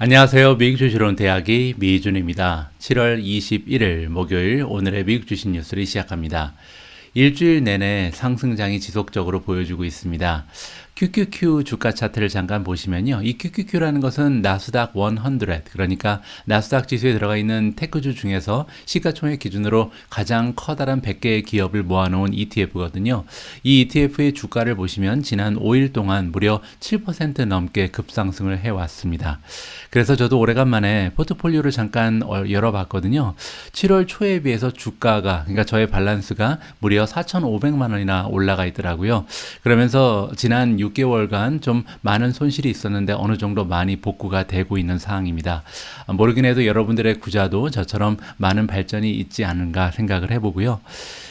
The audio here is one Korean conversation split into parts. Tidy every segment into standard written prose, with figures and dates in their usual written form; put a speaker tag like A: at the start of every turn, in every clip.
A: 안녕하세요. 미국 주식론 대학의 미준입니다. 7월 21일 목요일 오늘의 미국 주식 뉴스를 시작합니다. 일주일 내내 상승장이 지속적으로 보여주고 있습니다. QQQ 주가 차트를 잠깐 보시면요. 이 QQQ라는 것은 나스닥 100, 그러니까 나스닥 지수에 들어가 있는 테크주 중에서 시가총액 기준으로 가장 커다란 100개의 기업을 모아놓은 ETF거든요. 이 ETF의 주가를 보시면 지난 5일 동안 무려 7% 넘게 급상승을 해왔습니다. 그래서 저도 오래간만에 포트폴리오를 잠깐 열어봤거든요. 7월 초에 비해서 주가가, 그러니까 저의 밸런스가 무려 4,500만 원이나 올라가 있더라고요. 그러면서 지난 6개월간 좀 많은 손실이 있었는데 어느 정도 많이 복구가 되고 있는 상황입니다. 모르긴 해도 여러분들의 구자도 저처럼 많은 발전이 있지 않은가 생각을 해보고요.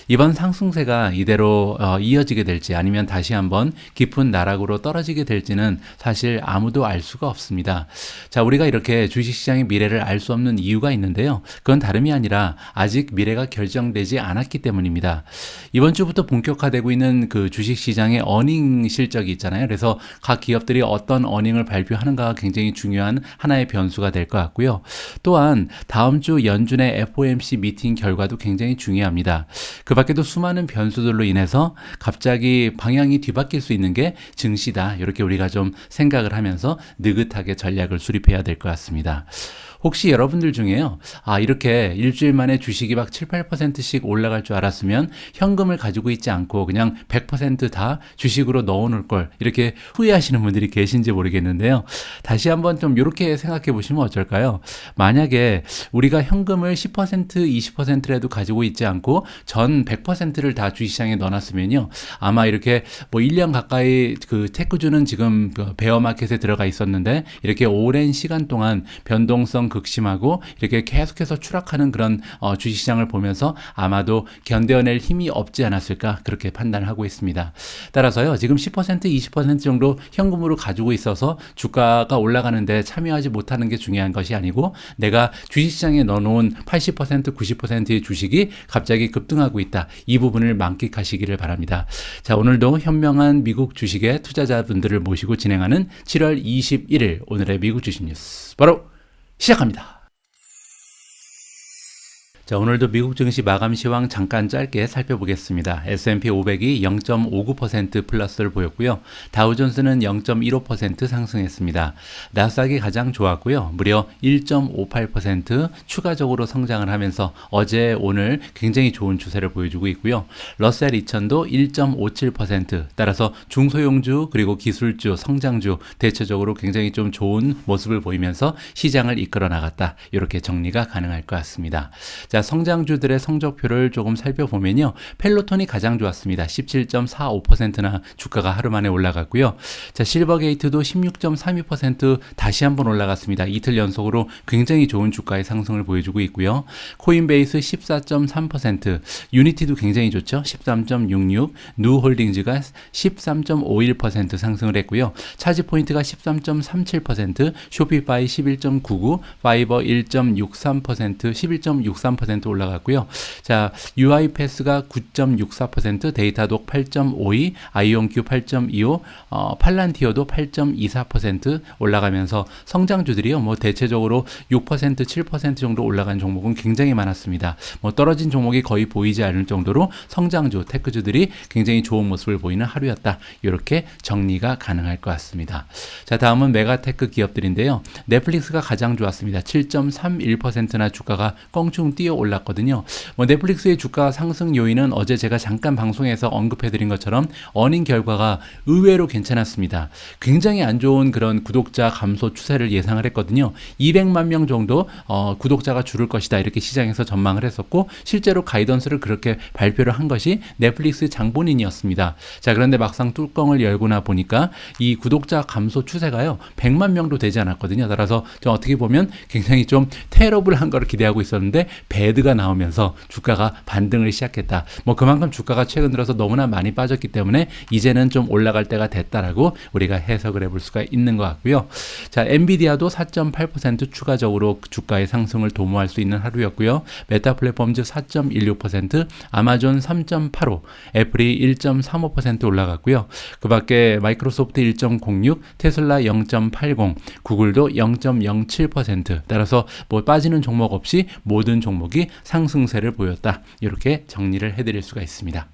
A: 이번 상승세가 이대로 이어지게 될지 아니면 다시 한번 깊은 나락으로 떨어지게 될지는 사실 아무도 알 수가 없습니다. 자, 우리가 이렇게 주식시장의 미래를 알 수 없는 이유가 있는데요. 그건 다름이 아니라 아직 미래가 결정되지 않았기 때문입니다. 이번 주부터 본격화되고 있는 그 주식시장의 어닝 실적이 있잖아요. 그래서 각 기업들이 어떤 어닝을 발표하는가가 굉장히 중요한 하나의 변수가 될 것 같고요. 또한 다음 주 연준의 FOMC 미팅 결과도 굉장히 중요합니다. 그 밖에도 수많은 변수들로 인해서 갑자기 방향이 뒤바뀔 수 있는 게 증시다. 이렇게 우리가 좀 생각을 하면서 느긋하게 전략을 수립해야 될 것 같습니다. 혹시 여러분들 중에요, 이렇게 일주일 만에 주식이 막 7, 8%씩 올라갈 줄 알았으면 현금을 가지고 있지 않고 그냥 100% 다 주식으로 넣어놓을 걸, 이렇게 후회하시는 분들이 계신지 모르겠는데요. 다시 한번 좀 이렇게 생각해 보시면 어쩔까요? 만약에 우리가 현금을 10%, 20%라도 가지고 있지 않고 전 100%를 다 주식시장에 넣어놨으면요, 아마 이렇게 뭐 1년 가까이 그 테크주는 지금 베어마켓에 들어가 있었는데 이렇게 오랜 시간 동안 변동성 극심하고 이렇게 계속해서 추락하는 그런 주식시장을 보면서 아마도 견뎌낼 힘이 없지 않았을까, 그렇게 판단을 하고 있습니다. 따라서요, 지금 10%, 20% 정도 현금으로 가지고 있어서 주가가 올라가는데 참여하지 못하는 게 중요한 것이 아니고, 내가 주식시장에 넣어놓은 80%, 90%의 주식이 갑자기 급등하고 있다, 이 부분을 만끽하시기를 바랍니다. 자, 오늘도 현명한 미국 주식의 투자자분들을 모시고 진행하는 7월 21일 오늘의 미국 주식 뉴스 바로 시작합니다. 자, 오늘도 미국 증시 마감 시황 잠깐 짧게 살펴보겠습니다. S&P 500이 0.59% 플러스를 보였고요. 다우존스는 0.15% 상승했습니다. 나스닥이 가장 좋았고요. 무려 1.58% 추가적으로 성장을 하면서 어제 오늘 굉장히 좋은 추세를 보여주고 있고요. 러셀 2000도 1.57%, 따라서 중소형주 그리고 기술주, 성장주 대체적으로 굉장히 좀 좋은 모습을 보이면서 시장을 이끌어 나갔다, 이렇게 정리가 가능할 것 같습니다. 자, 성장주들의 성적표를 조금 살펴보면요. 펠로톤이 가장 좋았습니다. 17.45%나 주가가 하루 만에 올라갔고요. 자, 실버게이트도 16.32% 다시 한번 올라갔습니다. 이틀 연속으로 굉장히 좋은 주가의 상승을 보여주고 있고요. 코인베이스 14.3%, 유니티도 굉장히 좋죠. 13.66, 누홀딩즈가 13.51% 상승을 했고요. 차지포인트가 13.37%, 쇼피파이 11.99, 파이버 1.63%, 11.63% 올라갔고요. 자, UiPath가 9.64%, 데이터독 8.52, 아이온큐 8.25, 팔란티어도 8.24% 올라가면서 성장주들이요, 뭐 대체적으로 6%, 7% 정도 올라간 종목은 굉장히 많았습니다. 뭐 떨어진 종목이 거의 보이지 않을 정도로 성장주, 테크주들이 굉장히 좋은 모습을 보이는 하루였다, 이렇게 정리가 가능할 것 같습니다. 자, 다음은 메가테크 기업들인데요. 넷플릭스가 가장 좋았습니다. 7.31%나 주가가 껑충 뛰어 올랐거든요. 뭐 넷플릭스의 주가 상승 요인은 어제 제가 잠깐 방송에서 언급해드린 것처럼 어닝 결과가 의외로 괜찮았습니다. 굉장히 안 좋은 그런 구독자 감소 추세를 예상을 했거든요. 200만 명 정도 구독자가 줄을 것이다, 이렇게 시장에서 전망을 했었고, 실제로 가이던스를 그렇게 발표를 한 것이 넷플릭스 장본인이었습니다. 자, 그런데 막상 뚜껑을 열고나 보니까 이 구독자 감소 추세가요, 100만 명도 되지 않았거든요. 따라서 좀 어떻게 보면 굉장히 좀 테러블한 걸 기대하고 있었는데 배드가 나오면서 주가가 반등을 시작했다. 뭐 그만큼 주가가 최근 들어서 너무나 많이 빠졌기 때문에 이제는 좀 올라갈 때가 됐다라고 우리가 해석을 해볼 수가 있는 것 같고요. 자, 엔비디아도 4.8% 추가적으로 주가의 상승을 도모할 수 있는 하루였고요. 메타 플랫폼즈 4.16%, 아마존 3.85%, 애플이 1.35% 올라갔고요. 그 밖에 마이크로소프트 1.06%, 테슬라 0.80%, 구글도 0.07%. 따라서 뭐 빠지는 종목 없이 모든 종목이 상승세를 보였다. 이렇게 정리를 해드릴 수가 있습니다.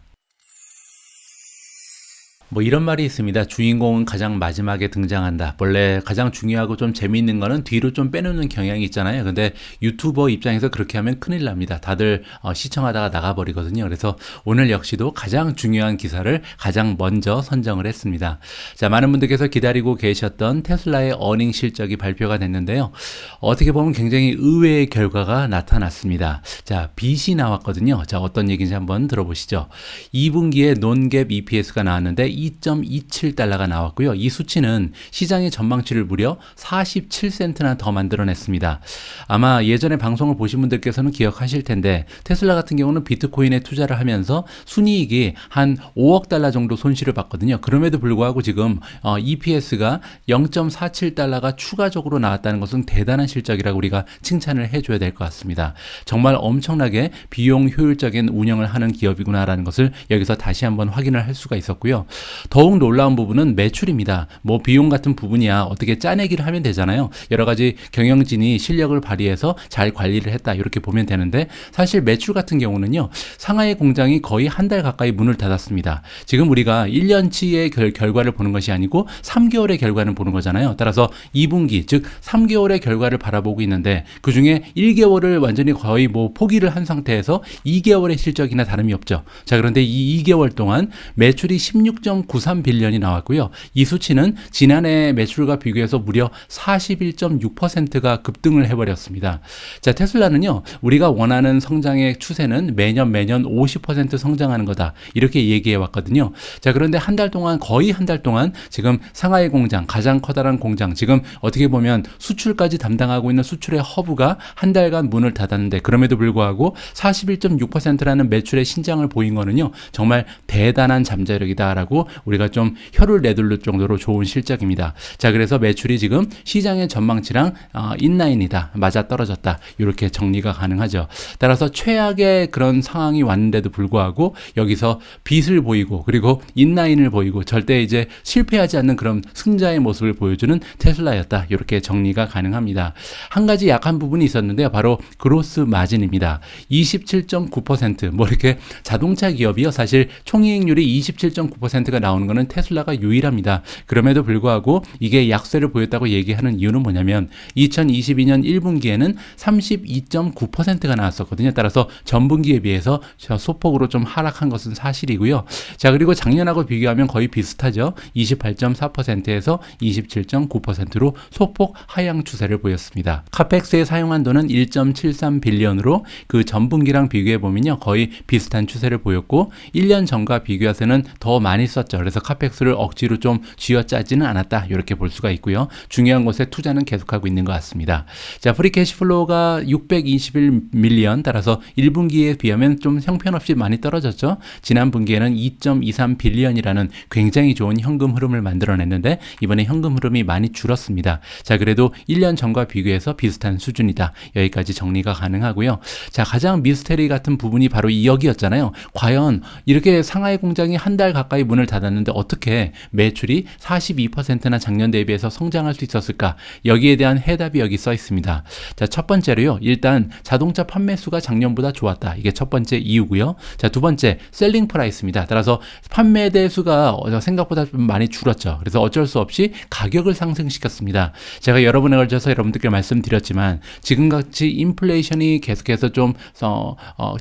A: 뭐 이런 말이 있습니다. 주인공은 가장 마지막에 등장한다. 원래 가장 중요하고 좀 재미있는 거는 뒤로 좀 빼놓는 경향이 있잖아요. 근데 유튜버 입장에서 그렇게 하면 큰일 납니다. 다들 시청하다가 나가버리거든요. 그래서 오늘 역시도 가장 중요한 기사를 가장 먼저 선정을 했습니다. 자, 많은 분들께서 기다리고 계셨던 테슬라의 어닝 실적이 발표가 됐는데요. 어떻게 보면 굉장히 의외의 결과가 나타났습니다. 자, 빚이 나왔거든요. 자, 어떤 얘기인지 한번 들어보시죠. 2분기에 논갭 EPS가 나왔는데 2.27달러가 나왔고요. 이 수치는 시장의 전망치를 무려 47센트나 더 만들어냈습니다. 아마 예전에 방송을 보신 분들께서는 기억하실 텐데 테슬라 같은 경우는 비트코인에 투자를 하면서 순이익이 한 5억 달러 정도 손실을 봤거든요. 그럼에도 불구하고 지금 EPS가 0.47달러가 추가적으로 나왔다는 것은 대단한 실적이라고 우리가 칭찬을 해줘야 될 것 같습니다. 정말 엄청나게 비용 효율적인 운영을 하는 기업이구나라는 것을 여기서 다시 한번 확인을 할 수가 있었고요. 더욱 놀라운 부분은 매출입니다. 뭐 비용 같은 부분이야 어떻게 짜내기를 하면 되잖아요. 여러 가지 경영진이 실력을 발휘해서 잘 관리를 했다 이렇게 보면 되는데 사실 매출 같은 경우는요. 상하이 공장이 거의 한 달 가까이 문을 닫았습니다. 지금 우리가 1년치의 결과를 보는 것이 아니고 3개월의 결과는 보는 거잖아요. 따라서 2분기 즉 3개월의 결과를 바라보고 있는데 그중에 1개월을 완전히 거의 뭐 포기를 한 상태에서 2개월의 실적이나 다름이 없죠. 자, 그런데 이 2개월 동안 매출이 16.93빌런이 나왔고요. 이 수치는 지난해 매출과 비교해서 무려 41.6%가 급등을 해버렸습니다. 자, 테슬라는요, 우리가 원하는 성장의 추세는 매년 50% 성장하는 거다. 이렇게 얘기해 왔거든요. 자, 그런데 한 달 동안, 거의 한 달 동안 지금 상하이 공장, 가장 커다란 공장, 지금 어떻게 보면 수출까지 담당하고 있는 수출의 허브가 한 달간 문을 닫았는데 그럼에도 불구하고 41.6%라는 매출의 신장을 보인 거는요, 정말 대단한 잠재력이다라고 우리가 좀 혀를 내둘 정도로 좋은 실적입니다. 자, 그래서 매출이 지금 시장의 전망치랑 인라인이다, 맞아 떨어졌다, 이렇게 정리가 가능하죠. 따라서 최악의 그런 상황이 왔는데도 불구하고 여기서 빚을 보이고 그리고 인라인을 보이고 절대 이제 실패하지 않는 그런 승자의 모습을 보여주는 테슬라였다, 이렇게 정리가 가능합니다. 한 가지 약한 부분이 있었는데요, 바로 그로스 마진입니다. 27.9%, 뭐 이렇게 자동차 기업이요, 사실 총이익률이 27.9%가 나오는 것은 테슬라가 유일합니다. 그럼에도 불구하고 이게 약세를 보였다고 얘기하는 이유는 뭐냐면 2022년 1분기에는 32.9%가 나왔었거든요. 따라서 전분기에 비해서 소폭으로 좀 하락한 것은 사실이고요. 자, 그리고 작년하고 비교하면 거의 비슷하죠. 28.4%에서 27.9%로 소폭 하향 추세를 보였습니다. 카펙스에 사용한 돈은 1.73빌리언으로 그 전분기랑 비교해 보면요, 거의 비슷한 추세를 보였고 1년 전과 비교해서는 더 많이 썼죠. 그래서 카펙스를 억지로 좀 쥐어짜지는 않았다, 이렇게 볼 수가 있고요. 중요한 곳에 투자는 계속하고 있는 것 같습니다. 자, 프리 캐시플로우가 621밀리언, 따라서 1분기에 비하면 좀 형편없이 많이 떨어졌죠. 지난 분기에는 2.23빌리언이라는 굉장히 좋은 현금 흐름을 만들어냈는데 이번에 현금 흐름이 많이 줄었습니다. 자, 그래도 1년 전과 비교해서 비슷한 수준이다. 여기까지 정리가 가능하고요. 자, 가장 미스테리 같은 부분이 바로 이 여기였잖아요. 과연 이렇게 상하이 공장이 한 달 가까이 문을 닫았는데 어떻게 매출이 42%나 작년 대비해서 성장할 수 있었을까? 여기에 대한 해답이 여기 써 있습니다. 자, 첫 번째로요, 일단 자동차 판매 수가 작년보다 좋았다. 이게 첫 번째 이유고요. 자, 두 번째 셀링 프라이스입니다. 따라서 판매 대수가 생각보다 좀 많이 줄었죠. 그래서 어쩔 수 없이 가격을 상승시켰습니다. 제가 여러 번에 걸쳐서 여러분들께 말씀드렸지만 지금같이 인플레이션이 계속해서 좀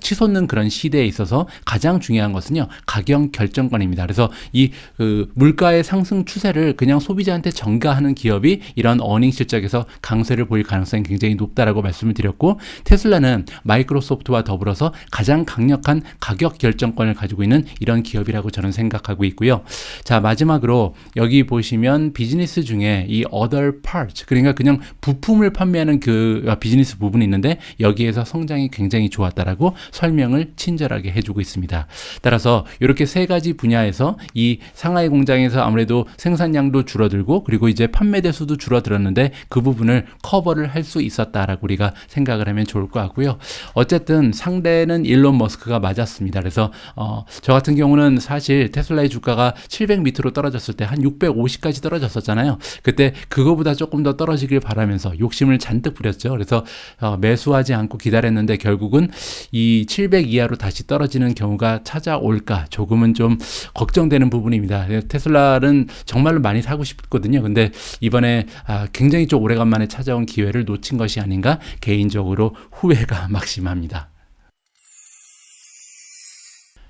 A: 치솟는 그런 시대에 있어서 가장 중요한 것은요, 가격 결정권입니다. 그래서 이 물가의 상승 추세를 그냥 소비자한테 전가하는 기업이 이런 어닝 실적에서 강세를 보일 가능성이 굉장히 높다라고 말씀을 드렸고, 테슬라는 마이크로소프트와 더불어서 가장 강력한 가격 결정권을 가지고 있는 이런 기업이라고 저는 생각하고 있고요. 자, 마지막으로 여기 보시면 비즈니스 중에 이 other parts, 그러니까 그냥 부품을 판매하는 그 비즈니스 부분이 있는데 여기에서 성장이 굉장히 좋았다라고 설명을 친절하게 해주고 있습니다. 따라서 이렇게 세 가지 분야에서 이 상하이 공장에서 아무래도 생산량도 줄어들고 그리고 이제 판매 대수도 줄어들었는데 그 부분을 커버를 할 수 있었다라고 우리가 생각을 하면 좋을 것 같고요. 어쨌든 상대는 일론 머스크가 맞았습니다. 그래서 저 같은 경우는 사실 테슬라의 주가가 700 밑으로 떨어졌을 때 한 650까지 떨어졌었잖아요. 그때 그거보다 조금 더 떨어지길 바라면서 욕심을 잔뜩 부렸죠. 그래서 매수하지 않고 기다렸는데 결국은 이 700 이하로 다시 떨어지는 경우가 찾아올까 조금은 좀 걱정되는 부분입니다. 테슬라는 정말로 많이 사고 싶거든요. 근데 이번에 굉장히 좀 오래간만에 찾아온 기회를 놓친 것이 아닌가 개인적으로 후회가 막심합니다.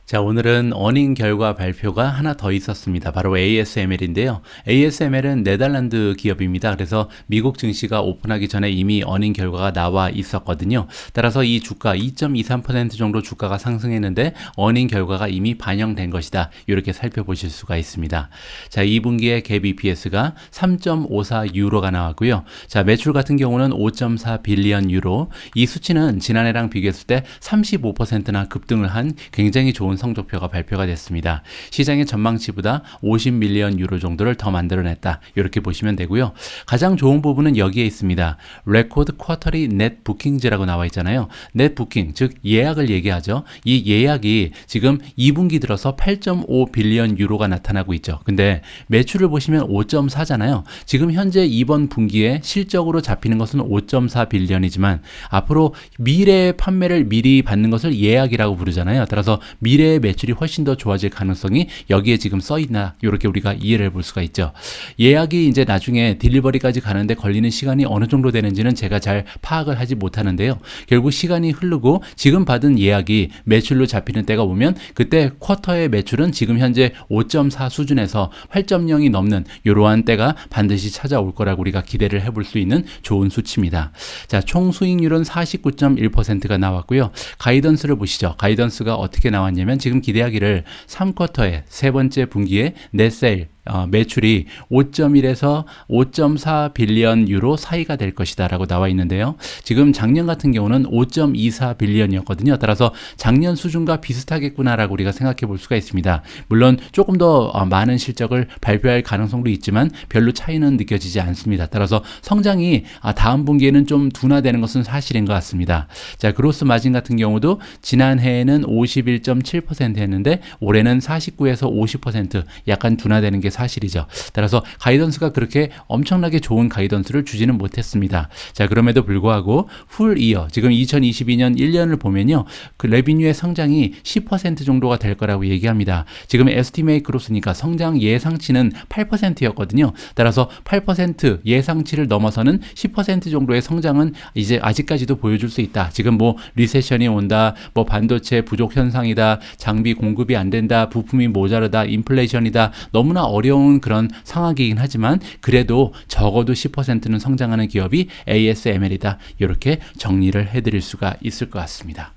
A: 자, 오늘은 어닝 결과 발표가 하나 더 있었습니다. 바로 ASML인데요. ASML은 네덜란드 기업입니다. 그래서 미국 증시가 오픈하기 전에 이미 어닝 결과가 나와 있었거든요. 따라서 이 주가 2.23% 정도 주가가 상승했는데 어닝 결과가 이미 반영된 것이다. 이렇게 살펴보실 수가 있습니다. 자, 2분기에 갭 EPS가 3.54 유로가 나왔고요. 자, 매출 같은 경우는 5.4 빌리언 유로. 이 수치는 지난해랑 비교했을 때 35%나 급등을 한 굉장히 좋은 성적표가 발표가 됐습니다. 시장의 전망치보다 50밀리언 유로 정도를 더 만들어냈다. 이렇게 보시면 되고요. 가장 좋은 부분은 여기에 있습니다. 레코드 쿼터리 넷 부킹즈라고 나와 있잖아요. 넷 부킹, 즉 예약을 얘기하죠. 이 예약이 지금 2분기 들어서 8.5 빌리언 유로가 나타나고 있죠. 근데 매출을 보시면 5.4잖아요. 지금 현재 이번 분기에 실적으로 잡히는 것은 5.4 빌리언이지만 앞으로 미래의 판매를 미리 받는 것을 예약이라고 부르잖아요. 따라서 미래의 매출이 훨씬 더 좋아질 가능성이 여기에 지금 써있나 이렇게 우리가 이해를 해볼 수가 있죠. 예약이 이제 나중에 딜리버리까지 가는데 걸리는 시간이 어느 정도 되는지는 제가 잘 파악을 하지 못하는데요. 결국 시간이 흐르고 지금 받은 예약이 매출로 잡히는 때가 오면 그때 쿼터의 매출은 지금 현재 5.4 수준에서 8.0이 넘는 이러한 때가 반드시 찾아올 거라고 우리가 기대를 해볼 수 있는 좋은 수치입니다. 자, 총 수익률은 49.1%가 나왔고요. 가이던스를 보시죠. 가이던스가 어떻게 나왔냐면 지금 기대하기를 3쿼터에 세 번째 분기에 넷세일 매출이 5.1에서 5.4 빌리언 유로 사이가 될 것이다 라고 나와 있는데요. 지금 작년 같은 경우는 5.24 빌리언이었거든요. 따라서 작년 수준과 비슷하겠구나 라고 우리가 생각해 볼 수가 있습니다. 물론 조금 더 많은 실적을 발표할 가능성도 있지만 별로 차이는 느껴지지 않습니다. 따라서 성장이 다음 분기에는 좀 둔화되는 것은 사실인 것 같습니다. 자, 그로스 마진 같은 경우도 지난해에는 51.7% 했는데 올해는 49에서 50% 약간 둔화되는 게 사실이죠. 따라서 가이던스가 그렇게 엄청나게 좋은 가이던스를 주지는 못했습니다. 자, 그럼에도 불구하고 풀 이어 지금 2022년 1년을 보면요. 그 레비뉴의 성장이 10% 정도가 될 거라고 얘기합니다. 지금 에스티메이트 그로스니까 성장 예상치는 8%였거든요. 따라서 8% 예상치를 넘어서는 10% 정도의 성장은 이제 아직까지도 보여줄 수 있다. 지금 뭐 리세션이 온다, 뭐 반도체 부족 현상이다, 장비 공급이 안 된다, 부품이 모자르다, 인플레이션이다. 너무나 어려운 그런 상황이긴 하지만 그래도 적어도 10%는 성장하는 기업이 ASML이다. 이렇게 정리를 해드릴 수가 있을 것 같습니다.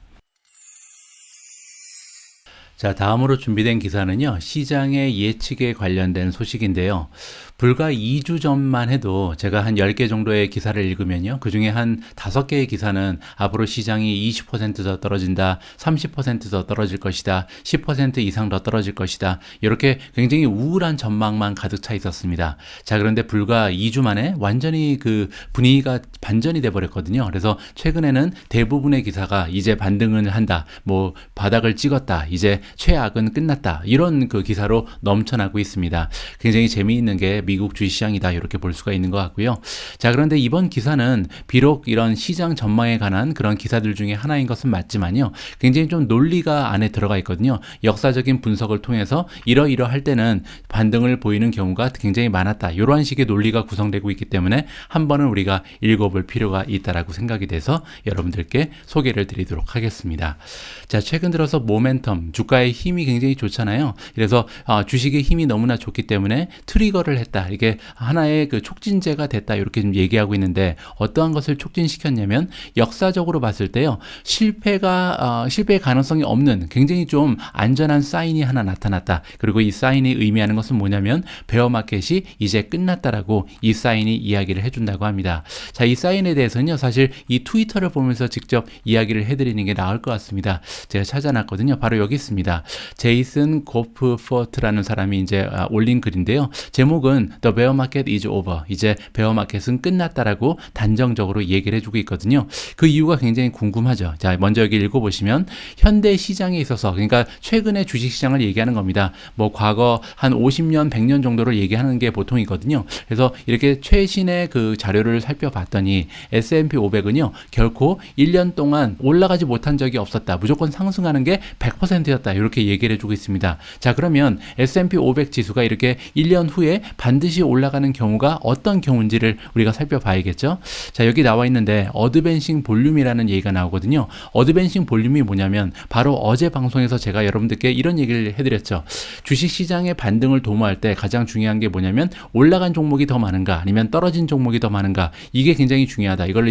A: 자, 다음으로 준비된 기사는요. 시장의 예측에 관련된 소식인데요. 불과 2주 전만 해도 제가 한 10개 정도의 기사를 읽으면요. 그중에 한 5개의 기사는 앞으로 시장이 20% 더 떨어진다, 30% 더 떨어질 것이다, 10% 이상 더 떨어질 것이다. 이렇게 굉장히 우울한 전망만 가득 차 있었습니다. 자, 그런데 불과 2주 만에 완전히 그 분위기가 반전이 돼버렸거든요. 그래서 최근에는 대부분의 기사가 이제 반등을 한다, 뭐 바닥을 찍었다, 이제 최악은 끝났다. 이런 그 기사로 넘쳐나고 있습니다. 굉장히 재미있는 게 미국 주식시장이다. 이렇게 볼 수가 있는 것 같고요. 자, 그런데 이번 기사는 비록 이런 시장 전망에 관한 그런 기사들 중에 하나인 것은 맞지만요. 굉장히 좀 논리가 안에 들어가 있거든요. 역사적인 분석을 통해서 이러이러할 때는 반등을 보이는 경우가 굉장히 많았다. 이러한 식의 논리가 구성되고 있기 때문에 한 번은 우리가 읽어볼 필요가 있다라고 생각이 돼서 여러분들께 소개를 드리도록 하겠습니다. 자, 최근 들어서 모멘텀, 주가 주가의 힘이 굉장히 좋잖아요. 그래서 주식의 힘이 너무나 좋기 때문에 트리거를 했다. 이게 하나의 그 촉진제가 됐다. 이렇게 좀 얘기하고 있는데 어떠한 것을 촉진시켰냐면 역사적으로 봤을 때요. 실패의 가능성이 없는 굉장히 좀 안전한 사인이 하나 나타났다. 그리고 이 사인이 의미하는 것은 뭐냐면 베어마켓이 이제 끝났다라고 이 사인이 이야기를 해준다고 합니다. 자, 이 사인에 대해서는요. 사실 이 트위터를 보면서 직접 이야기를 해드리는 게 나을 것 같습니다. 제가 찾아놨거든요. 바로 여기 있습니다. 제이슨 고프포트라는 사람이 이제 올린 글인데요. 제목은 The Bear Market is Over. 이제 베어마켓은 끝났다라고 단정적으로 얘기를 해주고 있거든요. 그 이유가 굉장히 궁금하죠. 자, 먼저 여기 읽어보시면 현대 시장에 있어서 그러니까 최근의 주식시장을 얘기하는 겁니다. 뭐 과거 한 50년, 100년 정도를 얘기하는 게 보통이거든요. 그래서 이렇게 최신의 그 자료를 살펴봤더니 S&P 500은요. 결코 1년 동안 올라가지 못한 적이 없었다. 무조건 상승하는 게 100%였다. 이렇게 얘기를 해주고 있습니다. 자, 그러면 S&P 500 지수가 이렇게 1년 후에 반드시 올라가는 경우가 어떤 경우인지를 우리가 살펴봐야겠죠. 자, 여기 나와 있는데 어드밴싱 볼륨이라는 얘기가 나오거든요. 어드밴싱 볼륨이 뭐냐면 바로 어제 방송에서 제가 여러분들께 이런 얘기를 해드렸죠. 주식시장의 반등을 도모할 때 가장 중요한 게 뭐냐면 올라간 종목이 더 많은가 아니면 떨어진 종목이 더 많은가 이게 굉장히 중요하다. 이걸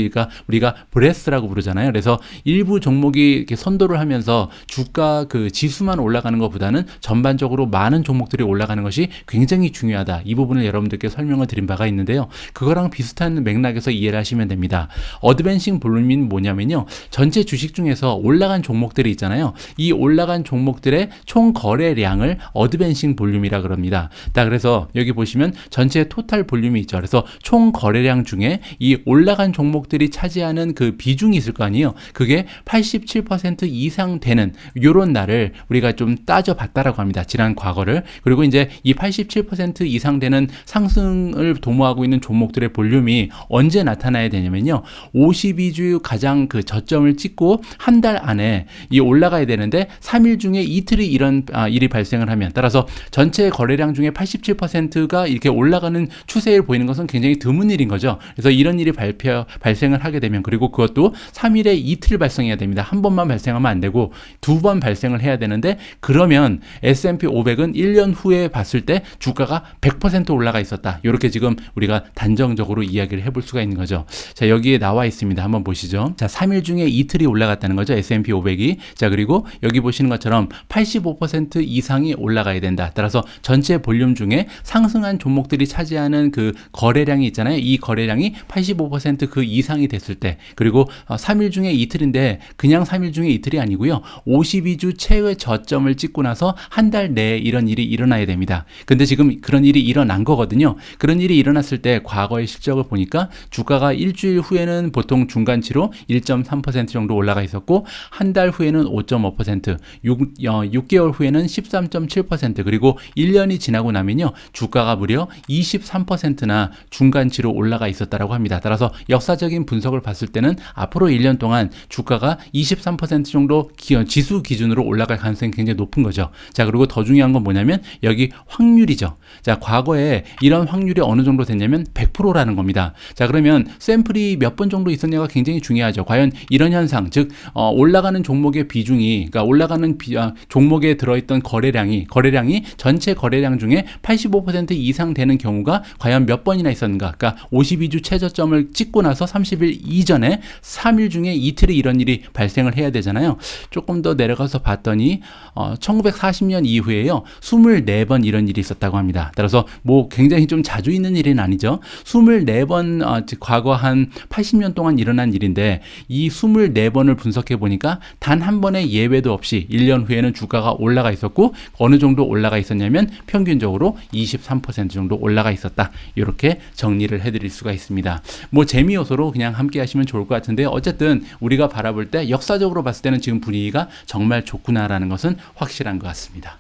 A: 우리가 브레스라고 부르잖아요. 그래서 일부 종목이 이렇게 선도를 하면서 주가 그 지수만 올라가는 것보다는 전반적으로 많은 종목들이 올라가는 것이 굉장히 중요하다. 이 부분을 여러분들께 설명을 드린 바가 있는데요. 그거랑 비슷한 맥락에서 이해를 하시면 됩니다. 어드밴싱 볼륨은 뭐냐면요. 전체 주식 중에서 올라간 종목들이 있잖아요. 이 올라간 종목들의 총 거래량을 어드밴싱 볼륨이라 그럽니다. 그래서 여기 보시면 전체 토탈 볼륨이 있죠. 그래서 총 거래량 중에 이 올라간 종목들이 차지하는 그 비중이 있을 거 아니에요. 그게 87% 이상 되는 요런 날을 우리가 좀 따져봤다라고 합니다. 지난 과거를. 그리고 이제 이 87% 이상 되는 상승을 도모하고 있는 종목들의 볼륨이 언제 나타나야 되냐면요. 52주 가장 그 저점을 찍고 한 달 안에 이 올라가야 되는데 3일 중에 이틀이 이런 일이 발생을 하면 따라서 전체 거래량 중에 87%가 이렇게 올라가는 추세를 보이는 것은 굉장히 드문 일인 거죠. 그래서 이런 일이 발생을 하게 되면 그리고 그것도 3일에 이틀 발생해야 됩니다. 한 번만 발생하면 안 되고 두 번 발생을 해야 되는데 그러면 S&P 500은 1년 후에 봤을 때 주가가 100% 올라가 있었다. 이렇게 지금 우리가 단정적으로 이야기를 해볼 수가 있는 거죠. 자, 여기에 나와 있습니다. 한번 보시죠. 자, 3일 중에 이틀이 올라갔다는 거죠. S&P 500이. 자, 그리고 여기 보시는 것처럼 85% 이상이 올라가야 된다. 따라서 전체 볼륨 중에 상승한 종목들이 차지하는 그 거래량이 있잖아요. 이 거래량이 85% 그 이상이 됐을 때 그리고 3일 중에 이틀인데 그냥 3일 중에 이틀이 아니고요. 52주 최의 저점을 찍고 나서 한 달 내에 이런 일이 일어나야 됩니다. 근데 지금 그런 일이 일어난 거거든요. 그런 일이 일어났을 때 과거의 실적을 보니까 주가가 일주일 후에는 보통 중간치로 1.3% 정도 올라가 있었고 한 달 후에는 5.5%, 6개월 후에는 13.7% 그리고 1년이 지나고 나면요. 주가가 무려 23%나 중간치로 올라가 있었다라고 합니다. 따라서 역사적인 분석을 봤을 때는 앞으로 1년 동안 주가가 23% 정도 지수 기준으로 올라갈 가능성이 굉장히 높은 거죠. 자, 그리고 더 중요한 건 뭐냐면 여기 확률이죠. 자, 과거에 이런 확률이 어느 정도 됐냐면 100%라는 겁니다. 자, 그러면 샘플이 몇 번 정도 있었냐가 굉장히 중요하죠. 과연 이런 현상, 즉 올라가는 종목의 비중이 그러니까 올라가는 종목에 들어있던 거래량이 전체 거래량 중에 85% 이상 되는 경우가 과연 몇 번이나 있었는가? 그러니까 52주 최저점을 찍고 나서 30일 이전에 3일 중에 이틀에 이런 일이 발생을 해야 되잖아요. 조금 더 내려가서 봤더니 1940년 이후에요. 24번 이런 일이 있었다고 합니다. 따라서 뭐 굉장히 좀 자주 있는 일은 아니죠. 24번 과거 한 80년 동안 일어난 일인데 이 24번을 분석해 보니까 단 한 번의 예외도 없이 1년 후에는 주가가 올라가 있었고 어느 정도 올라가 있었냐면 평균적으로 23% 정도 올라가 있었다. 이렇게 정리를 해드릴 수가 있습니다. 뭐 재미 요소로 그냥 함께 하시면 좋을 것 같은데 어쨌든 우리가 바라볼 때 역사적으로 봤을 때는 지금 분위기가 정말 좋구나라는 것은 확실한 것 같습니다.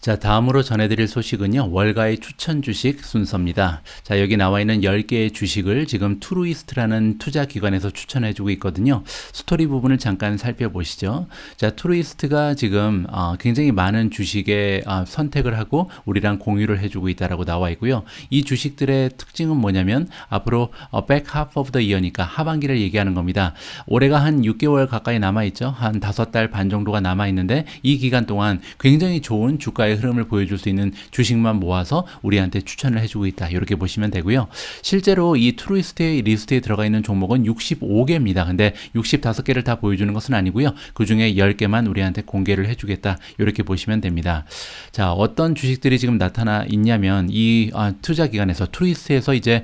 A: 자, 다음으로 전해드릴 소식은요, 월가의 추천 주식 순서입니다. 자, 여기 나와 있는 10개의 주식을 지금 투루이스트라는 투자 기관에서 추천해주고 있거든요. 스토리 부분을 잠깐 살펴보시죠. 자, 투루이스트가 지금 굉장히 많은 주식에 선택을 하고 우리랑 공유를 해주고 있다라고 나와 있고요. 이 주식들의 특징은 뭐냐면 앞으로 back half of the year니까 하반기를 얘기하는 겁니다. 올해가 한 6개월 가까이 남아있죠. 한 5달 반 정도가 남아있는데 이 기간 동안 굉장히 좋은 주가의 흐름을 보여줄 수 있는 주식만 모아서 우리한테 추천을 해주고 있다. 이렇게 보시면 되고요. 실제로 이 투루이스트의 리스트에 들어가 있는 종목은 65개입니다. 근데 65개를 다 보여주는 것은 아니고요. 그 중에 10개만 우리한테 공개를 해주겠다. 이렇게 보시면 됩니다. 자, 어떤 주식들이 지금 나타나 있냐면 이 투자 기관에서 투루이스트에서 이제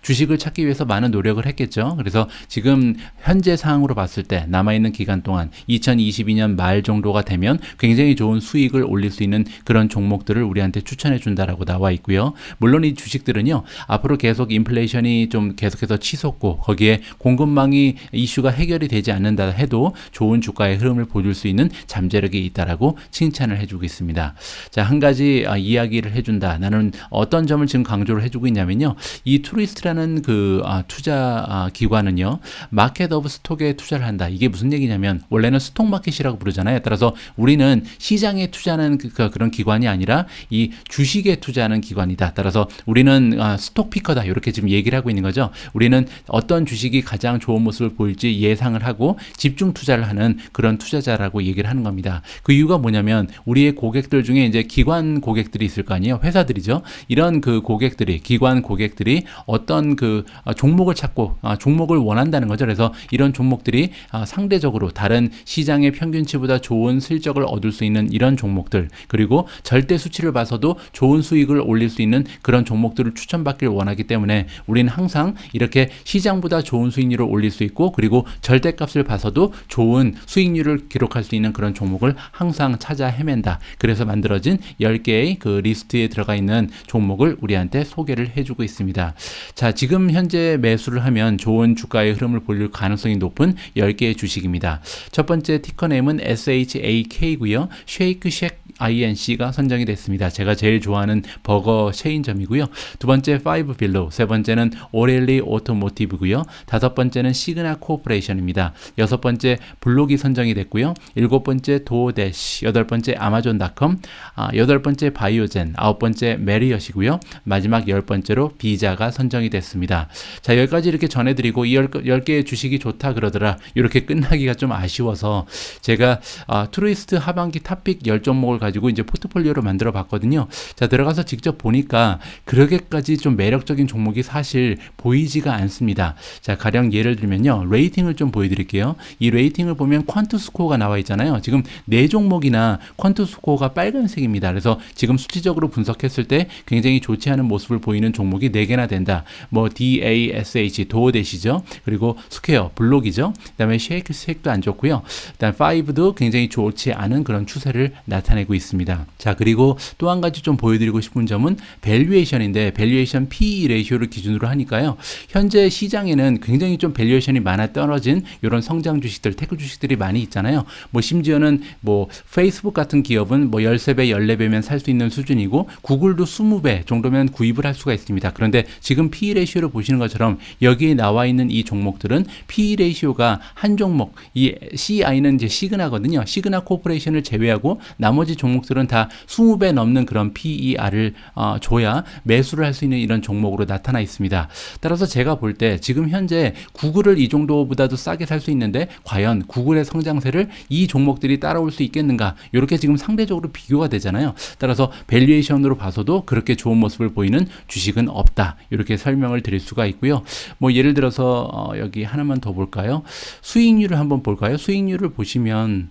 A: 주식을 찾기 위해서 많은 노력을 했겠죠. 그래서 지금 현재 상황으로 봤을 때 남아있는 기간 동안 2022년 말 정도가 되면 굉장히 좋은 수익을 올릴 수 있는 그런 종목들을 우리한테 추천해 준다라고 나와 있고요. 물론 이 주식들은요, 앞으로 계속 인플레이션이 좀 계속해서 치솟고 거기에 공급망이 이슈가 해결이 되지 않는다 해도 좋은 주가의 흐름을 보여줄 수 있는 잠재력이 있다라고 칭찬을 해주고 있습니다. 자, 한 가지 이야기를 해준다. 나는 어떤 점을 지금 강조를 해주고 있냐면요, 이 투리스트라는 그 투자 기관은요, 마켓 오브 스톡에 투자를 한다. 이게 무슨 얘기냐면 원래는 스톡 마켓이라고 부르잖아요. 따라서 우리는 시장에 투자하는 그런 기관이 아니라 이 주식에 투자하는 기관이다. 따라서 우리는 스톡 피커다. 이렇게 지금 얘기를 하고 있는 거죠. 우리는 어떤 주식이 가장 좋은 모습을 보일지 예상을 하고 집중 투자를 하는 그런 투자자라고 얘기를 하는 겁니다. 그 이유가 뭐냐면 우리의 고객들 중에 이제 기관 고객들이 있을 거 아니에요. 회사들이죠. 이런 그 고객들이, 기관 고객들이 어떤 그 종목을 찾고 종목을 원한다는 거죠. 그래서 이런 종목들이 상대적으로 다른 시장의 평균치보다 좋은 실적을 얻을 수 있는 이런 종목들, 그리고 절대 수치를 봐서도 좋은 수익을 올릴 수 있는 그런 종목들을 추천받길 원하기 때문에 우리는 항상 이렇게 시장보다 좋은 수익률을 올릴 수 있고, 그리고 절대값을 봐서도 좋은 수익률을 기록할 수 있는 그런 종목을 항상 찾아 헤맨다. 그래서 만들어진 10개의 그 리스트에 들어가 있는 종목을 우리한테 소개를 해주고 있습니다. 자, 지금 현재 매수를 하면 좋은 주가의 흐름을 보일 가능성이 높은 10개의 주식입니다. 첫 번째 티커네임은 SHAK고요. 쉐이크 쉑 INC가 선정이 됐습니다. 제가 제일 좋아하는 버거 체인점이고요. 두 번째 파이브 빌로우, 세 번째는 오렐리 오토모티브고요. 다섯 번째는 시그나 코퍼레이션입니다. 여섯 번째 블록이 선정이 됐고요. 일곱 번째 도어대시, 여덟 번째 아마존닷컴, 여덟 번째 바이오젠, 아홉 번째 메리엇이고요. 마지막 열 번째로 비자가 선정이 됐습니다. 자, 여기까지 이렇게 전해드리고 이 10개의 주식이 좋다 그러더라. 이렇게 끝나기가 좀 아쉬워서 제가 투리스트 하반기 탑픽 10종목을 가지고 이제 포트폴리오를 만들어 봤거든요. 자, 들어가서 직접 보니까 그렇게까지 좀 매력적인 종목이 사실 보이지가 않습니다. 자, 가령 예를 들면요, 레이팅을 좀 보여드릴게요. 이 레이팅을 보면 퀀트 스코어가 나와 있잖아요. 지금 4종목이나 퀀트 스코어가 빨간색입니다. 그래서 지금 수치적으로 분석했을 때 굉장히 좋지 않은 모습을 보이는 종목이 4개나 된다. 뭐 DASH, 도어대시죠. 그리고 스퀘어, 블록이죠. 그 다음에 쉐이크 쉑도 안 좋고요. 그 다음 파이브도 굉장히 좋지 않은 그런 추세를 나타내고 있습니다. 자, 그리고 또 한 가지 좀 보여드리고 싶은 점은 밸류에이션인데, 밸류에이션 PE 레이쇼를 기준으로 하니까요, 현재 시장에는 굉장히 좀 밸류에이션이 많아 떨어진 이런 성장 주식들, 테크 주식들이 많이 있잖아요. 뭐 심지어는 뭐 페이스북 같은 기업은 뭐 13배, 14배면 살 수 있는 수준이고, 구글도 20배 정도면 구입을 할 수가 있습니다. 그런데 지금 PE 레이쇼를 보시는 것처럼 여기에 나와 있는 이 종목들은 PE 레이쇼가 한 종목, 이 CI는 이제 시그나거든요. 시그나 코퍼레이션을 제외하고 나머지 종목들은 다 20배 넘는 그런 PER을 줘야 매수를 할 수 있는 이런 종목으로 나타나 있습니다. 따라서 제가 볼 때 지금 현재 구글을 이 정도보다도 싸게 살 수 있는데 과연 구글의 성장세를 이 종목들이 따라올 수 있겠는가? 이렇게 지금 상대적으로 비교가 되잖아요. 따라서 밸류에이션으로 봐서도 그렇게 좋은 모습을 보이는 주식은 없다. 이렇게 설명을 드릴 수가 있고요. 뭐 예를 들어서 여기 하나만 더 볼까요? 수익률을 한번 볼까요? 수익률을 보시면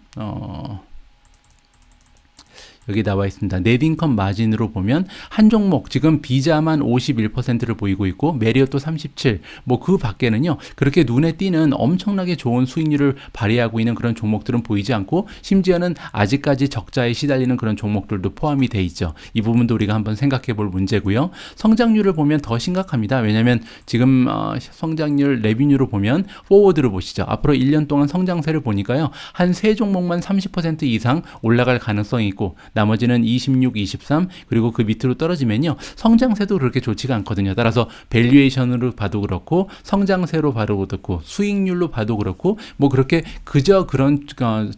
A: 여기 나와 있습니다. 넷인컴 마진으로 보면 한 종목 지금 비자만 51%를 보이고 있고 메리엇도 37, 뭐 그 밖에는요 그렇게 눈에 띄는 엄청나게 좋은 수익률을 발휘하고 있는 그런 종목들은 보이지 않고, 심지어는 아직까지 적자에 시달리는 그런 종목들도 포함이 돼 있죠. 이 부분도 우리가 한번 생각해 볼 문제고요. 성장률을 보면 더 심각합니다. 왜냐하면 지금 성장률 레비뉴로 보면 포워드를 보시죠. 앞으로 1년 동안 성장세를 보니까요 한 3종목만 30% 이상 올라갈 가능성이 있고, 나머지는 26, 23 그리고 그 밑으로 떨어지면요. 성장세도 그렇게 좋지가 않거든요. 따라서 밸류에이션으로 봐도 그렇고 성장세로 봐도 그렇고 수익률로 봐도 그렇고 뭐 그렇게 그저 그런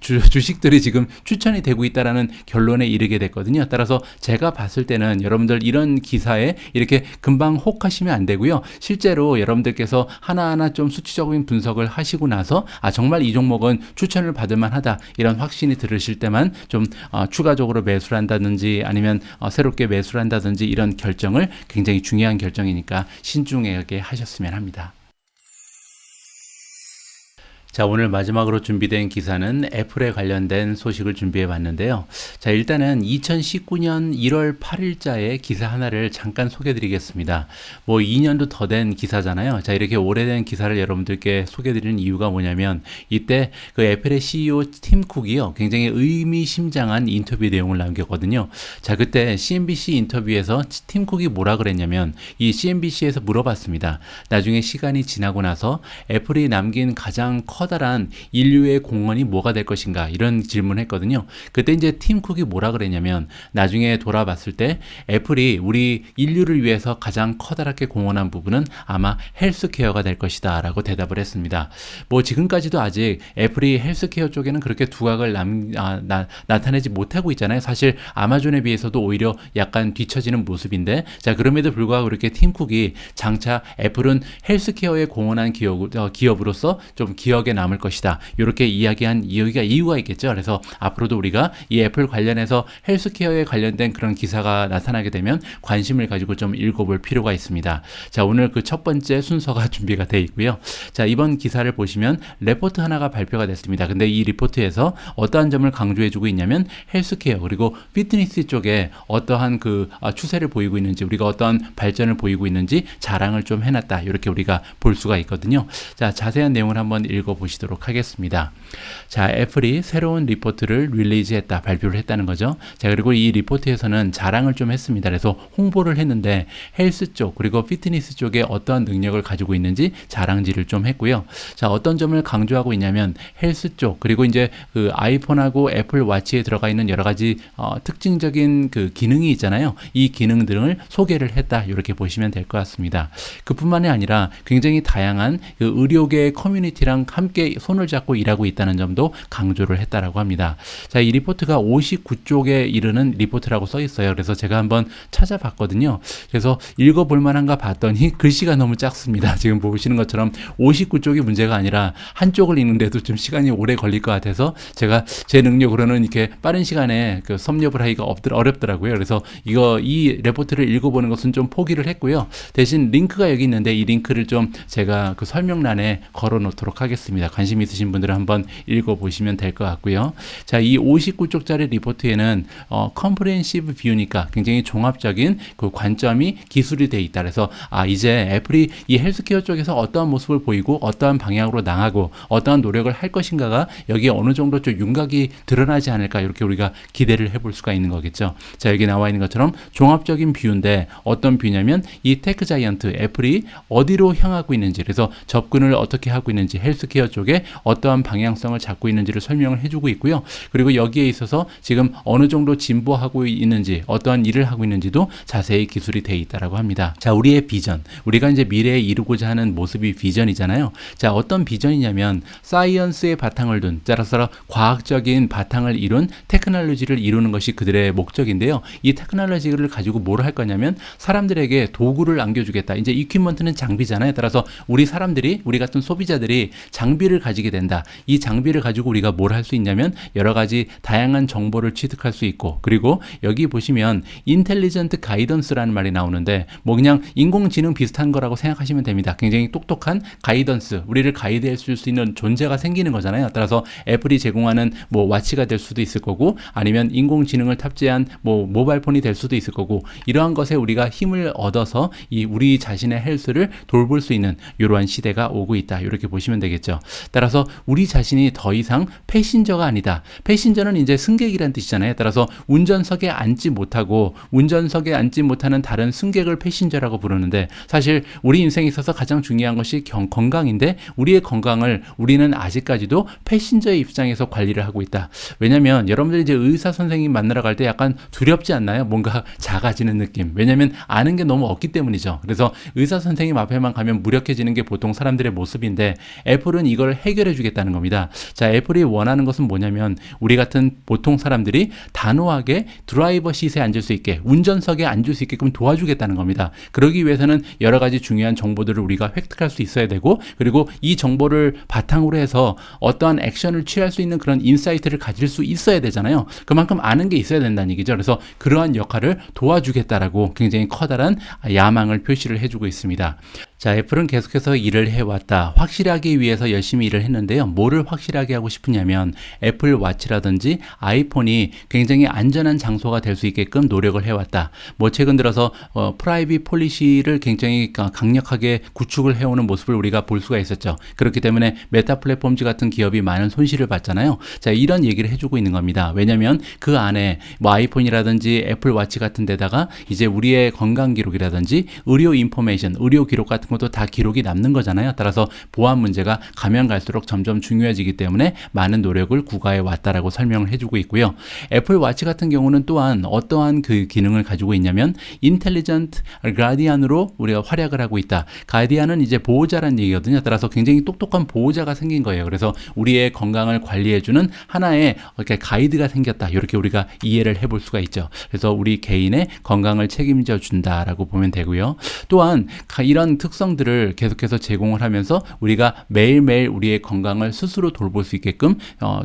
A: 주식들이 지금 추천이 되고 있다라는 결론에 이르게 됐거든요. 따라서 제가 봤을 때는 여러분들 이런 기사에 이렇게 금방 혹하시면 안 되고요. 실제로 여러분들께서 하나하나 좀 수치적인 분석을 하시고 나서 정말 이 종목은 추천을 받을 만하다 이런 확신이 들으실 때만 좀 추가적으로 매수를 한다든지 아니면 새롭게 매수를 한다든지 이런 결정을 굉장히 중요한 결정이니까 신중하게 하셨으면 합니다. 자, 오늘 마지막으로 준비된 기사는 애플에 관련된 소식을 준비해 봤는데요. 자, 일단은 2019년 1월 8일자의 기사 하나를 잠깐 소개해 드리겠습니다. 뭐 2년도 더 된 기사잖아요. 자, 이렇게 오래된 기사를 여러분들께 소개해 드리는 이유가 뭐냐면 이때 그 애플의 CEO 팀 쿡이요. 굉장히 의미심장한 인터뷰 내용을 남겼거든요. 자, 그때 CNBC 인터뷰에서 팀 쿡이 뭐라 그랬냐면 이 CNBC에서 물어봤습니다. 나중에 시간이 지나고 나서 애플이 남긴 가장 커다란 인류의 공헌이 뭐가 될 것인가 이런 질문을 했거든요. 그때 이제 팀 쿡이 뭐라 그랬냐면 나중에 돌아봤을 때 애플이 우리 인류를 위해서 가장 커다랗게 공헌한 부분은 아마 헬스케어가 될 것이다 라고 대답을 했습니다. 뭐 지금까지도 아직 애플이 헬스케어 쪽에는 그렇게 두각을 나타내지 못하고 있잖아요. 사실 아마존에 비해서도 오히려 약간 뒤처지는 모습인데 자, 그럼에도 불구하고 그렇게 팀 쿡이 장차 애플은 헬스케어에 공헌한 기업으로서 좀 기억에 남을 것이다. 이렇게 이야기한 이유가 있겠죠. 그래서 앞으로도 우리가 이 애플 관련해서 헬스케어에 관련된 그런 기사가 나타나게 되면 관심을 가지고 좀 읽어볼 필요가 있습니다. 자, 오늘 그 첫 번째 순서가 준비가 되어 있고요. 자, 이번 기사를 보시면 레포트 하나가 발표가 됐습니다. 근데 이 리포트에서 어떠한 점을 강조해주고 있냐면 헬스케어 그리고 피트니스 쪽에 어떠한 그 추세를 보이고 있는지 우리가 어떠한 발전을 보이고 있는지 자랑을 좀 해놨다. 이렇게 우리가 볼 수가 있거든요. 자, 자세한 내용을 한번 읽어보시도록 하겠습니다. 자, 애플이 새로운 리포트를 릴리즈했다. 발표를 했다는 거죠. 자, 그리고 이 리포트에서는 자랑을 좀 했습니다. 그래서 홍보를 했는데 헬스 쪽 그리고 피트니스 쪽에 어떠한 능력을 가지고 있는지 자랑질을 좀 했고요. 자, 어떤 점을 강조하고 있냐면 헬스 쪽 그리고 이제 그 아이폰하고 애플 워치에 들어가 있는 여러 가지 특징적인 그 기능이 있잖아요. 이 기능들을 소개를 했다. 이렇게 보시면 될 것 같습니다. 그뿐만이 아니라 굉장히 다양한 그 의료계 커뮤니티랑 함께 손을 잡고 일하고 있다는 점도 강조를 했다라고 합니다. 자, 이 리포트가 59쪽에 이르는 리포트라고 써 있어요. 그래서 제가 한번 찾아봤거든요. 그래서 읽어볼 만한가 봤더니 글씨가 너무 작습니다. 지금 보시는 것처럼 59쪽이 문제가 아니라 한쪽을 읽는데도 좀 시간이 오래 걸릴 것 같아서 제가 제 능력으로는 이렇게 빠른 시간에 그 섭렵을 하기가 어렵더라고요. 그래서 이 레포트를 읽어보는 것은 좀 포기를 했고요. 대신 링크가 여기 있는데 이 링크를 좀 제가 그 설명란에 걸어 놓도록 하겠습니다. 관심 있으신 분들은 한번 읽어보시면 될 것 같고요. 자, 이 59쪽짜리 리포트에는 컴프레hen시브 뷰니까 굉장히 종합적인 그 관점이 기술이 돼 있다. 그래서 이제 애플이 이 헬스케어 쪽에서 어떠한 모습을 보이고 어떠한 방향으로 나가고 어떠한 노력을 할 것인가가 여기에 어느 정도 좀 윤곽이 드러나지 않을까 이렇게 우리가 기대를 해볼 수가 있는 거겠죠. 자, 여기 나와 있는 것처럼 종합적인 뷰인데 어떤 뷰냐면 이 테크 자이언트 애플이 어디로 향하고 있는지 그래서 접근을 어떻게 하고 있는지 헬스케어 쪽에 어떠한 방향성을 잡고 있는지를 설명을 해주고 있고요. 그리고 여기에 있어서 지금 어느 정도 진보하고 있는지 어떠한 일을 하고 있는지도 자세히 기술이 되어 있다라고 합니다. 자, 우리의 비전, 우리가 이제 미래에 이루고자 하는 모습이 비전이잖아요. 자, 어떤 비전이냐면 사이언스의 바탕을 둔 따라서 과학적인 바탕을 이룬 테크놀로지를 이루는 것이 그들의 목적인데요. 이 테크놀로지를 가지고 뭘 할 거냐면 사람들에게 도구를 안겨주겠다. 이제 이퀴먼트는 장비잖아요. 따라서 우리 같은 소비자들이 장비를 가지게 된다. 이 장비를 가지고 우리가 뭘 할 수 있냐면 여러 가지 다양한 정보를 취득할 수 있고 그리고 여기 보시면 인텔리전트 가이던스라는 말이 나오는데 뭐 그냥 인공지능 비슷한 거라고 생각하시면 됩니다. 굉장히 똑똑한 가이던스, 우리를 가이드해 줄 수 있는 존재가 생기는 거잖아요. 따라서 애플이 제공하는 뭐 와치가 될 수도 있을 거고 아니면 인공지능을 탑재한 뭐 모바일폰이 될 수도 있을 거고 이러한 것에 우리가 힘을 얻어서 이 우리 자신의 헬스를 돌볼 수 있는 이러한 시대가 오고 있다. 이렇게 보시면 되겠죠. 따라서 우리 자신이 더 이상 패신저가 아니다. 패신저는 이제 승객이란 뜻이잖아요. 따라서 운전석에 앉지 못하고 운전석에 앉지 못하는 다른 승객을 패신저라고 부르는데, 사실 우리 인생에 있어서 가장 중요한 것이 건강인데 우리의 건강을 우리는 아직까지도 패신저의 입장에서 관리를 하고 있다. 왜냐면 여러분들이 이제 의사 선생님 만나러 갈 때 약간 두렵지 않나요? 뭔가 작아지는 느낌. 왜냐면 아는 게 너무 없기 때문이죠. 그래서 의사 선생님 앞에만 가면 무력해지는 게 보통 사람들의 모습인데, 애플은 이걸 해결해 주겠다는 겁니다. 자, 애플이 원하는 것은 뭐냐면 우리 같은 보통 사람들이 단호하게 드라이버 시트에 앉을 수 있게, 운전석에 앉을 수 있게끔 도와주겠다는 겁니다. 그러기 위해서는 여러 가지 중요한 정보들을 우리가 획득할 수 있어야 되고, 그리고 이 정보를 바탕으로 해서 어떠한 액션을 취할 수 있는 그런 인사이트를 가질 수 있어야 되잖아요. 그만큼 아는 게 있어야 된다는 얘기죠. 그래서 그러한 역할을 도와주겠다라고 굉장히 커다란 야망을 표시를 해주고 있습니다. 자, 애플은 계속해서 일을 해왔다. 확실하기 위해서 열심히 일을 했는데요. 뭐를 확실하게 하고 싶으냐면 애플 와치라든지 아이폰이 굉장히 안전한 장소가 될 수 있게끔 노력을 해왔다. 뭐 최근 들어서 프라이빗 폴리시를 굉장히 강력하게 구축을 해오는 모습을 우리가 볼 수가 있었죠. 그렇기 때문에 메타 플랫폼즈 같은 기업이 많은 손실을 봤잖아요. 자, 이런 얘기를 해주고 있는 겁니다. 왜냐하면 그 안에 뭐 아이폰이라든지 애플 와치 같은 데다가 이제 우리의 건강 기록이라든지 의료 인포메이션, 의료 기록 같은 것도 다 기록이 남는 거잖아요. 따라서 보안 문제가 가면 갈수록 점점 중요해지기 때문에 많은 노력을 구가해 왔다라고 설명을 해주고 있고요. 애플 와치 같은 경우는 또한 어떠한 그 기능을 가지고 있냐면 인텔리전트 가디안으로 우리가 활약을 하고 있다. 가디안은 이제 보호자란 얘기거든요. 따라서 굉장히 똑똑한 보호자가 생긴 거예요. 그래서 우리의 건강을 관리해주는 하나의 이렇게 가이드가 생겼다. 이렇게 우리가 이해를 해볼 수가 있죠. 그래서 우리 개인의 건강을 책임져 준다라고 보면 되고요. 또한 이런 특성들을 계속해서 제공을 하면서 우리가 매일매일 우리의 건강을 스스로 돌볼 수 있게끔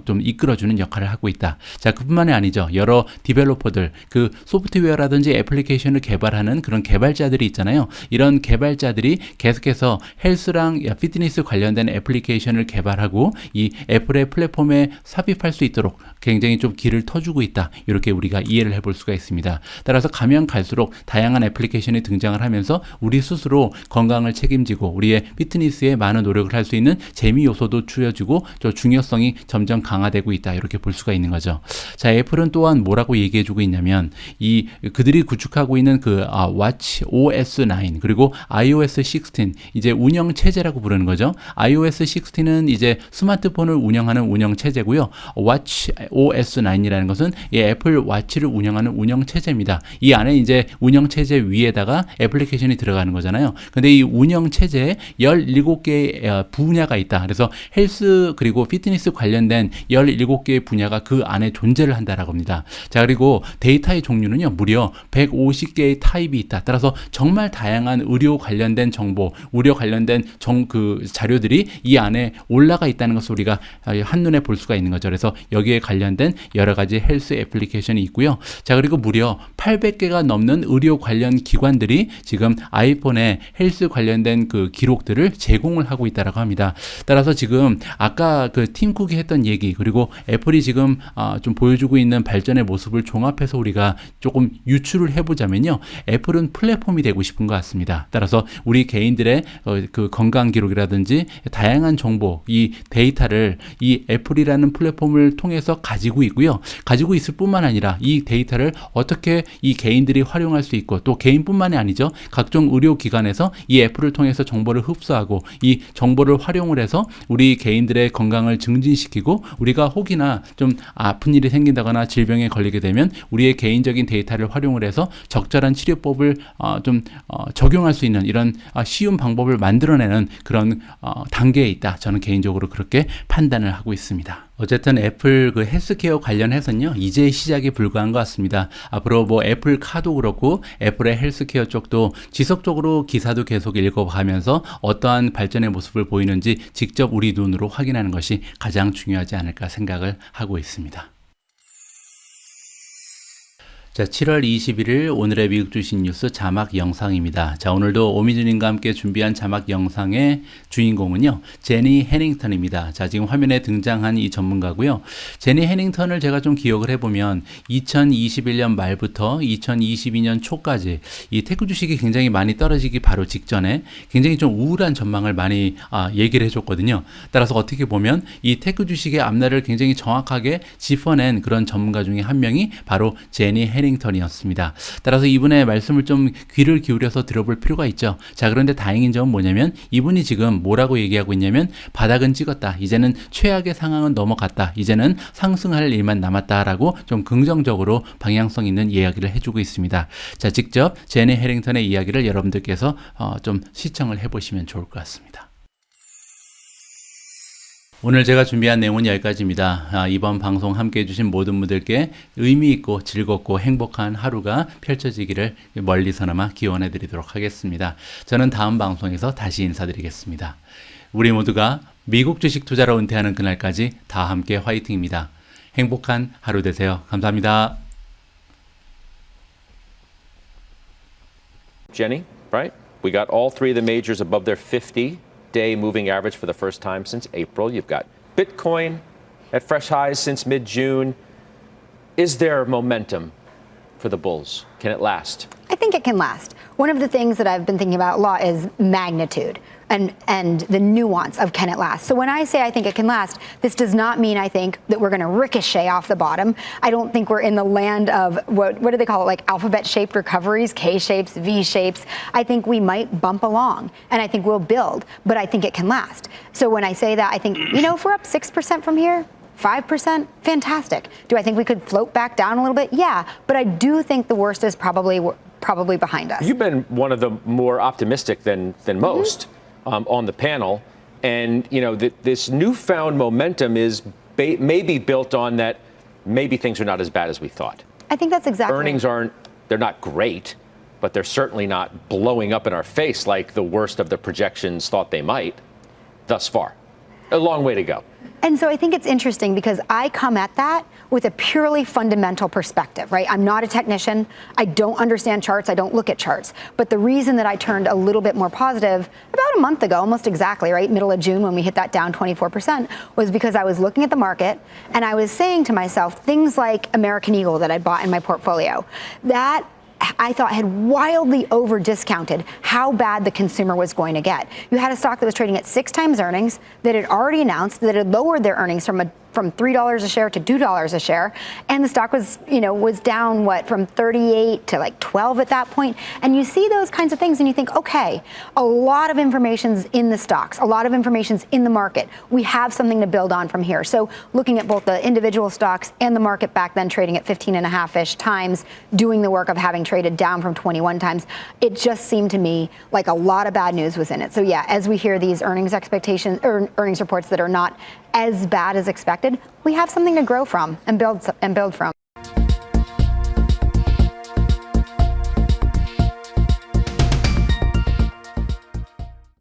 A: 좀 이끌어주는 역할을 하고 있다. 자, 그뿐만이 아니죠. 여러 디벨로퍼들, 그 소프트웨어라든지 애플리케이션을 개발하는 그런 개발자들이 있잖아요. 이런 개발자들이 계속해서 헬스랑 피트니스 관련된 애플리케이션을 개발하고 이 애플의 플랫폼에 삽입할 수 있도록 굉장히 좀 길을 터주고 있다. 이렇게 우리가 이해를 해볼 수가 있습니다. 따라서 가면 갈수록 다양한 애플리케이션이 등장을 하면서 우리 스스로 건강을 책임지고 우리의 피트니스에 많은 노력을 할 수 있는 재미 요소도 추려지고 저 중요성이 점점 강화되고 있다. 이렇게 볼 수가 있는 거죠. 자, 애플은 또한 뭐라고 얘기해주고 있냐면 이 그들이 구축하고 있는 그 Watch OS 9 그리고 iOS 16 이제 운영 체제라고 부르는 거죠. iOS 16은 이제 스마트폰을 운영하는 운영 체제고요. Watch OS 9이라는 것은 이 애플 와치를 운영하는 운영 체제입니다. 이 안에 이제 운영 체제 위에다가 애플리케이션이 들어가는 거잖아요. 근데 이 운영 체제에 17개의 분야가 있다. 그래서 헬스 그리고 피트니스 관련된 17개의 분야가 그 안에 존재를 한다라고 합니다. 자, 그리고 데이터의 종류는요, 무려 150개의 타입이 있다. 따라서 정말 다양한 의료 관련된 정보, 의료 관련된 그 자료들이 이 안에 올라가 있다는 것을 우리가 한눈에 볼 수가 있는 거죠. 그래서 여기에 관련된 여러 가지 헬스 애플리케이션이 있고요. 자, 그리고 무려 800개가 넘는 의료 관련 기관들이 지금 아이폰에 헬스 관련된 그 기록들을 제공을 하고 있다라고 합니다. 따라서 지금 아까 그 팀 쿡이 했던 얘기, 그리고 애플이 지금 좀 보여주고 있는 발전의 모습을 종합해서 우리가 조금 유추를 해보자면요, 애플은 플랫폼이 되고 싶은 것 같습니다. 따라서 우리 개인들의 그 건강 기록이라든지 다양한 정보, 이 데이터를 이 애플이라는 플랫폼을 통해서 가지고 있고요. 가지고 있을 뿐만 아니라 이 데이터를 어떻게 이 개인들이 활용할 수 있고, 또 개인뿐만이 아니죠. 각종 의료기관에서 이 애플을 통해서 정보를 흡수하고 이 정보를 활용을 해서 우리 개인들의 건강을 증진시키고, 우리가 혹이나 좀 아픈 일이 생긴다거나 질병에 걸리게 되면 우리의 개인적인 데이터를 활용을 해서 적절한 치료법을 적용할 수 있는 이런 쉬운 방법을 만들어내는 그런 단계에 있다. 저는 개인적으로 그렇게 판단을 하고 있습니다. 어쨌든 애플 그 헬스케어 관련해서는요, 이제 시작이 불과한 것 같습니다. 앞으로 뭐 애플 카도 그렇고 애플의 헬스케어 쪽도 지속적으로 기사도 계속 읽어가면서 어떠한 발전의 모습을 보이는지 직접 우리 눈으로 확인하는 것이 가장 중요하지 않을까 생각을 하고 있습니다. 자, 7월 21일 오늘의 미국 주식 뉴스 자막 영상입니다. 자, 오늘도 오미준님과 함께 준비한 자막 영상의 주인공은요, 제니 해닝턴입니다. 자, 지금 화면에 등장한 이 전문가고요. 제니 해닝턴을 제가 좀 기억을 해보면 2021년 말부터 2022년 초까지 이 테크 주식이 굉장히 많이 떨어지기 바로 직전에 굉장히 좀 우울한 전망을 많이 얘기를 해줬거든요. 따라서 어떻게 보면 이 테크 주식의 앞날을 굉장히 정확하게 짚어낸 그런 전문가 중에 한 명이 바로 제니 해닝턴이었습니다. 따라서 이분의 말씀을 좀 귀를 기울여서 들어볼 필요가 있죠. 자, 그런데 다행인 점은 뭐냐면 이분이 지금 뭐라고 얘기하고 있냐면 바닥은 찍었다. 이제는 최악의 상황은 넘어갔다. 이제는 상승할 일만 남았다라고 좀 긍정적으로 방향성 있는 이야기를 해주고 있습니다. 자, 직접 제니 해닝턴의 이야기를 여러분들께서 좀 시청을 해보시면 좋을 것 같습니다. 오늘 제가 준비한 내용은 여기까지입니다. 이번 방송 함께 해주신 모든 분들께 의미 있고 즐겁고 행복한 하루가 펼쳐지기를 멀리서나마 기원해 드리도록 하겠습니다. 저는 다음 방송에서 다시 인사드리겠습니다. 우리 모두가 미국 주식 투자로 은퇴하는 그날까지 다 함께 화이팅입니다. 행복한 하루 되세요. 감사합니다.
B: Jenny, right? We got all three of the majors above their 50-day moving average for the first time since April. You've got Bitcoin at fresh highs since mid-June. Is there momentum for the bulls? Can it last?
C: I think it can last. One of the things that I've been thinking about a lot is magnitude and the nuance of can it last. So when I say I think it can last, this does not mean I think that we're going to ricochet off the bottom. I don't think we're in the land of what do they call it, like alphabet-shaped recoveries, K-shapes, V-shapes. I think we might bump along, and I think we'll build, but I think it can last. So when I say that, I think, if we're up 6% from here, 5%, fantastic. Do I think we could float back down a little bit? Yeah, but I do think the worst is probably behind us.
B: You've been one of the more optimistic than most on the panel, and this newfound momentum is maybe built on that. Maybe things are not as bad as we thought.
C: I think that's exactly.
B: Earnings they're not great, but they're certainly not blowing up in our face like the worst of the projections thought they might. Thus far, a long way to go.
C: And so I think it's interesting because I come at that with a purely fundamental perspective, right? I'm not a technician. I don't understand charts. I don't look at charts. But the reason that I turned a little bit more positive about a month ago, almost exactly, right, middle of June when we hit that down 24%, was because I was looking at the market and I was saying to myself things like American Eagle that I bought in my portfolio. That I thought had wildly over discounted how bad the consumer was going to get. You had a stock that was trading at 6 times earnings, that had already announced that it had lowered their earnings from $3 a share to $2 a share, and the stock was down from 38 to like 12 at that point. And you see those kinds of things and you think, okay, a lot of information's in the stocks, a lot of information's in the market. We have something to build on from here. So looking at both the individual stocks and the market back then trading at 15.5-ish times, doing the work of having traded down from 21 times, it just seemed to me like a lot of bad news was in it. So yeah, as we hear these earnings expectations or earnings reports that are not as bad as expected, we have something to grow from and build from.